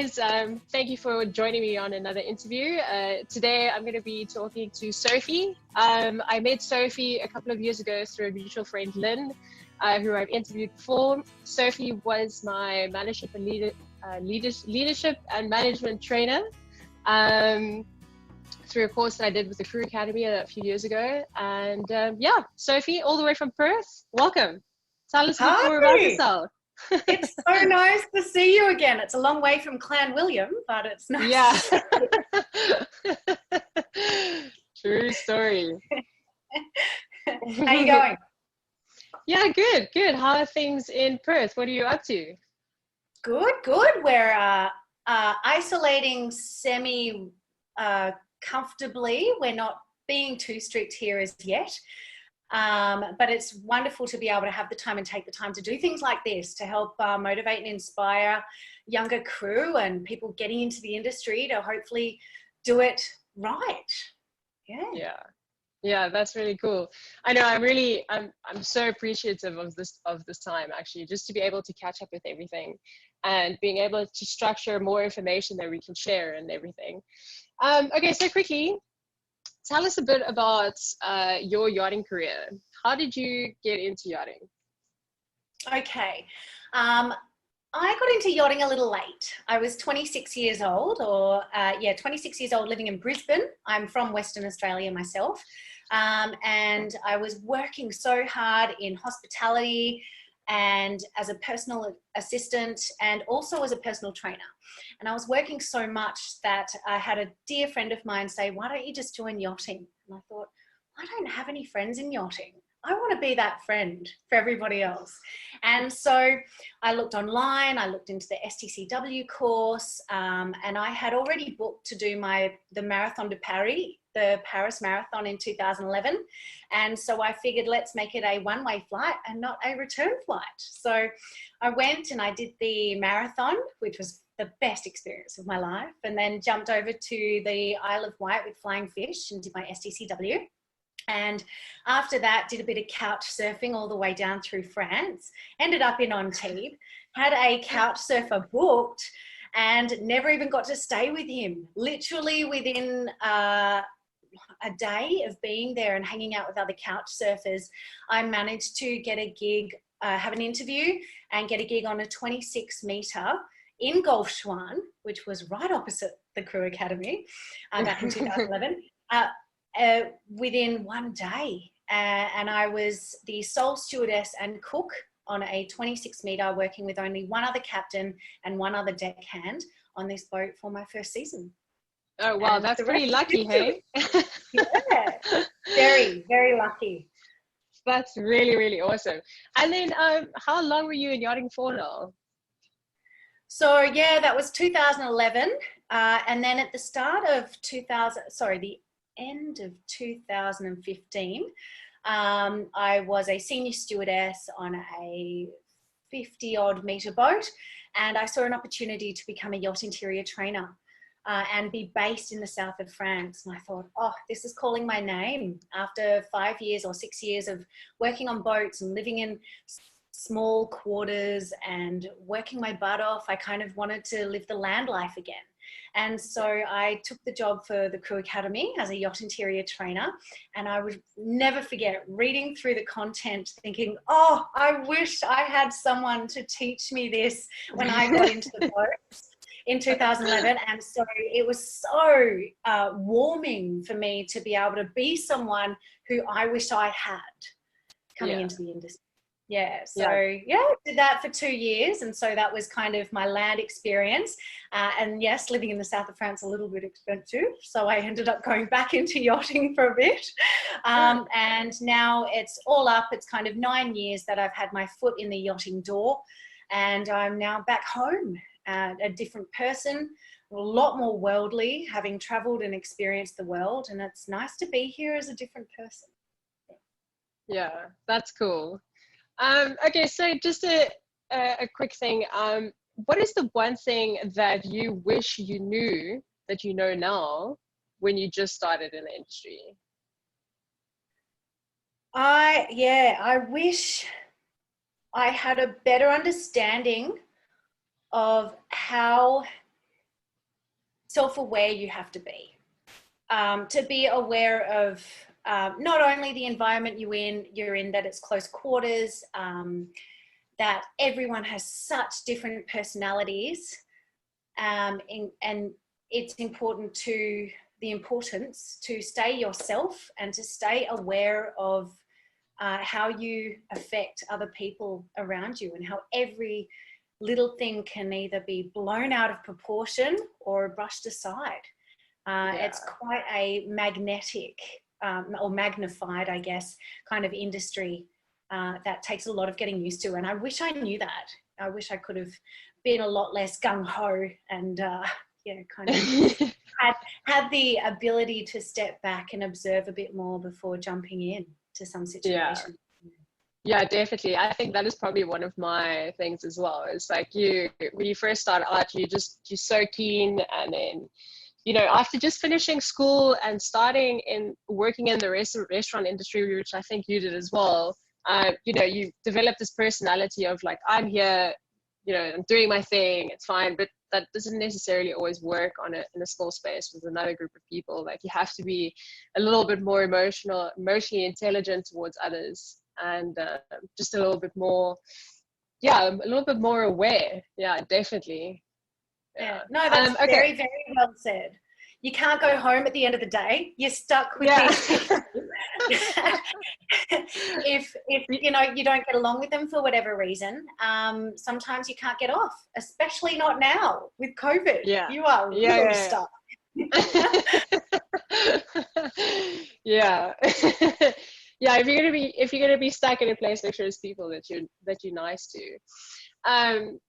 guys. Thank you for joining me on another interview. Today, I'm going to be talking to Sophie. I met Sophie a couple of years ago through a mutual friend, Lynn, who I've interviewed before. Sophie was my leadership and management trainer through a course that I did with the Crew Academy a few years ago. And yeah, Sophie, all the way from Perth, welcome. Tell us a bit more about yourself. It's so nice to see you again. It's a long way from Clan William, but it's nice. Yeah. True story. How you going? Yeah, good. How are things in Perth? What are you up to? Good. We're isolating semi comfortably. We're not being too strict here as yet. But it's wonderful to be able to have the time and take the time to do things like this to help motivate and inspire younger crew and people getting into the industry to hopefully do it right. Yeah, that's really cool. I know I'm so appreciative of this time, actually, just to be able to catch up with everything and being able to structure more information that we can share and everything. Okay, so quickly, tell us a bit about your yachting career. How did you get into yachting? Okay. I got into yachting a little late. I was 26 years old, 26 years old, living in Brisbane. I'm from Western Australia myself. And I was working so hard in hospitality and as a personal assistant and also as a personal trainer. And I was working so much that I had a dear friend of mine say, why don't you just join yachting? And I thought, I don't have any friends in yachting. I want to be that friend for everybody else. And so I looked online, I looked into the STCW course, and I had already booked to do the Marathon de Paris, the Paris Marathon in 2011. And so I figured, let's make it a one-way flight and not a return flight. So I went and I did the marathon, which was the best experience of my life, and then jumped over to the Isle of Wight with Flying Fish and did my STCW. And after that, did a bit of couch surfing all the way down through France, ended up in Antibes, had a couch surfer booked and never even got to stay with him. Literally within a day of being there and hanging out with other couch surfers, I managed to get a gig, have an interview and get a gig on a 26-metre in Gulf Schwan, which was right opposite the Crew Academy back in 2011. Within one day, and I was the sole stewardess and cook on a 26-metre, working with only one other captain and one other deckhand on this boat for my first season. Oh wow, and that's pretty lucky, hey? Yeah, very, very lucky. That's really, really awesome. And then how long were you in yachting for now? So yeah, that was 2011, and then at the start of the end of 2015, I was a senior stewardess on a 50-odd metre boat, and I saw an opportunity to become a yacht interior trainer and be based in the south of France. And I thought, oh, this is calling my name. After 5 years or 6 years of working on boats and living in small quarters and working my butt off, I kind of wanted to live the land life again. And so I took the job for the Crew Academy as a yacht interior trainer, and I would never forget reading through the content thinking, oh, I wish I had someone to teach me this when I got into the boats in 2011. And so it was so warming for me to be able to be someone who I wish I had coming into the industry. Yeah, so did that for 2 years, and so that was kind of my land experience. And yes, living in the south of France a little bit expensive, so I ended up going back into yachting for a bit. And now it's all up. It's kind of 9 years that I've had my foot in the yachting door, and I'm now back home, a different person, a lot more worldly, having travelled and experienced the world, and it's nice to be here as a different person. Yeah, that's cool. Okay, so just a quick thing. What is the one thing that you wish you knew that you know now when you just started in the industry? I wish I had a better understanding of how self-aware you have to be aware of not only the environment you're in, that it's close quarters, that everyone has such different personalities, and it's important to stay yourself and to stay aware of how you affect other people around you, and how every little thing can either be blown out of proportion or brushed aside. It's quite a magnetic or magnified, I guess, kind of industry that takes a lot of getting used to. And I wish I knew that. I wish I could have been a lot less gung-ho and kind of had the ability to step back and observe a bit more before jumping in to some situations. Yeah, definitely. I think that is probably one of my things as well. It's like when you first start out, you're so keen, and then, after just finishing school and starting working in the restaurant industry, which I think you did as well, you develop this personality of like, I'm here, I'm doing my thing, it's fine. But that doesn't necessarily always work in a small space with another group of people. Like, you have to be a little bit more emotionally intelligent towards others, and just a little bit more aware. Yeah, definitely. No, that's very, very well said. You can't go home at the end of the day. You're stuck with these if you don't get along with them for whatever reason. Sometimes you can't get off, especially not now with COVID. You are really stuck. If you're gonna be stuck in a place, make sure it's people that you're nice to.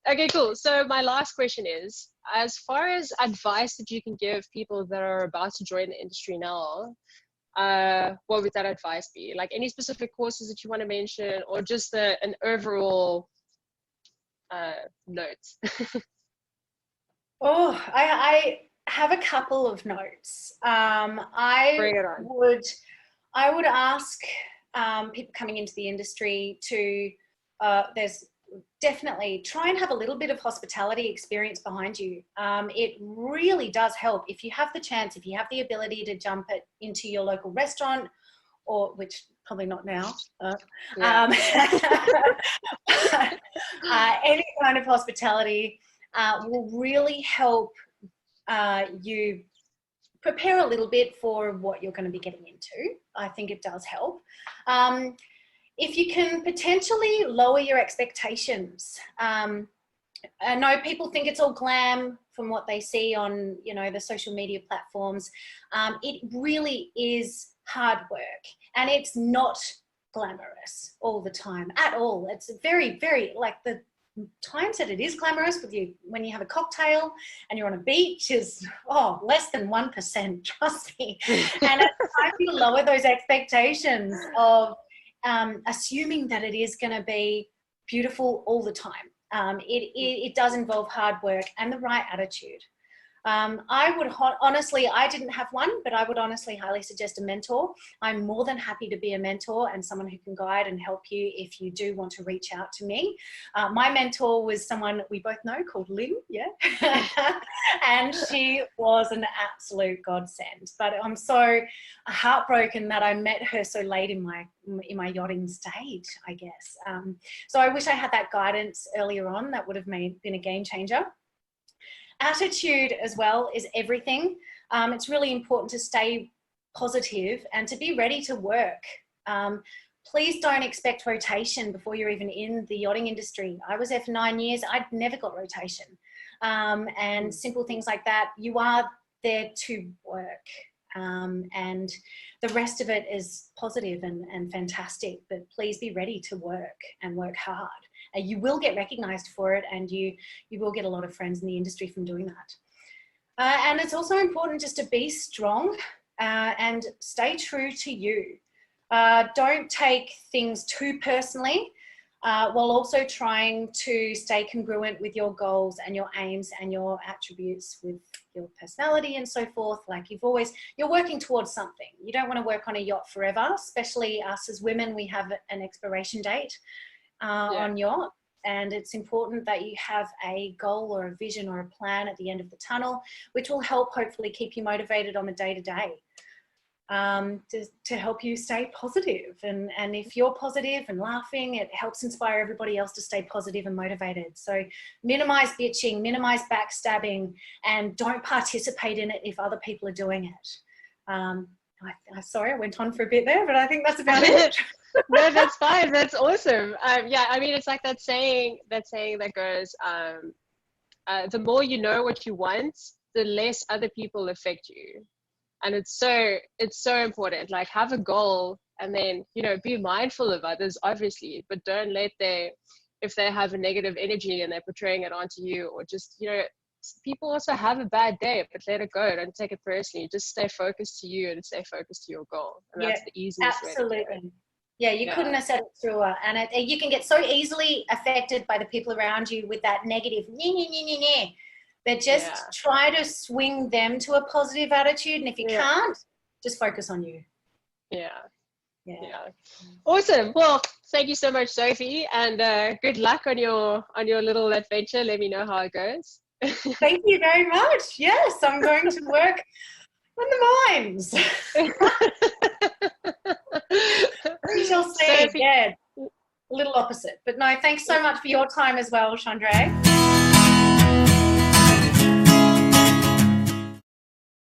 Okay, cool. So my last question is, as far as advice that you can give people that are about to join the industry now, what would that advice be? Like, any specific courses that you want to mention, or just an overall note? I have a couple of notes. I would ask people coming into the industry to there's definitely try and have a little bit of hospitality experience behind you. It really does help if you have the chance, if you have the ability to jump into your local restaurant, or which probably not now. Any kind of hospitality will really help you prepare a little bit for what you're going to be getting into. I think it does help. If you can potentially lower your expectations. I know people think it's all glam from what they see on, the social media platforms. It really is hard work, and it's not glamorous all the time at all. It's very, very, like, the times that it is glamorous when you have a cocktail and you're on a beach is less than 1%, trust me. And it's time to lower those expectations of assuming that it is going to be beautiful all the time. It does involve hard work and the right attitude. I would honestly, I didn't have one, but I would honestly highly suggest a mentor. I'm more than happy to be a mentor and someone who can guide and help you if you do want to reach out to me. My mentor was someone we both know called Lynn, and she was an absolute godsend. But I'm so heartbroken that I met her so late in my yachting stage, I guess. So I wish I had that guidance earlier on. That would have been a game changer. Attitude as well is everything. It's really important to stay positive and to be ready to work. Please don't expect rotation before you're even in the yachting industry. I was there for 9 years. I'd never got rotation. And simple things like that. You are there to work. And the rest of it is positive and fantastic, but please be ready to work and work hard. You will get recognized for it, and you will get a lot of friends in the industry from doing that. And it's also important just to be strong and stay true to you. Don't take things too personally, while also trying to stay congruent with your goals and your aims and your attributes with your personality and so forth. Like, you're working towards something. You don't want to work on a yacht forever, especially us as women. We have an expiration date on yacht, and it's important that you have a goal or a vision or a plan at the end of the tunnel, which will help hopefully keep you motivated on the day-to-day. To help you stay positive. And if you're positive and laughing, it helps inspire everybody else to stay positive and motivated. So minimize bitching, minimize backstabbing, and don't participate in it if other people are doing it. Sorry, I went on for a bit there, but I think that's about it. No, that's fine. That's awesome. Yeah, I mean, it's like that saying that goes, the more you know what you want, the less other people affect you. And it's so important. Like, have a goal, and then, you know, be mindful of others, obviously, but don't let if they have a negative energy and they're portraying it onto you, or just, you know, people also have a bad day, but let it go. Don't take it personally. Just stay focused to you and stay focused to your goal. And that's the easiest absolutely. way to do it. Yeah, you couldn't have said it truer. And you can get so easily affected by the people around you with that negative, but just try to swing them to a positive attitude. And if you can't, just focus on you. Yeah. Awesome. Well, thank you so much, Sophie, and good luck on your little adventure. Let me know how it goes. Thank you very much. Yes, I'm going to work on the mines. We shall see. Sophie. Yeah, a little opposite. But no, thanks so much for your time as well, Chandra.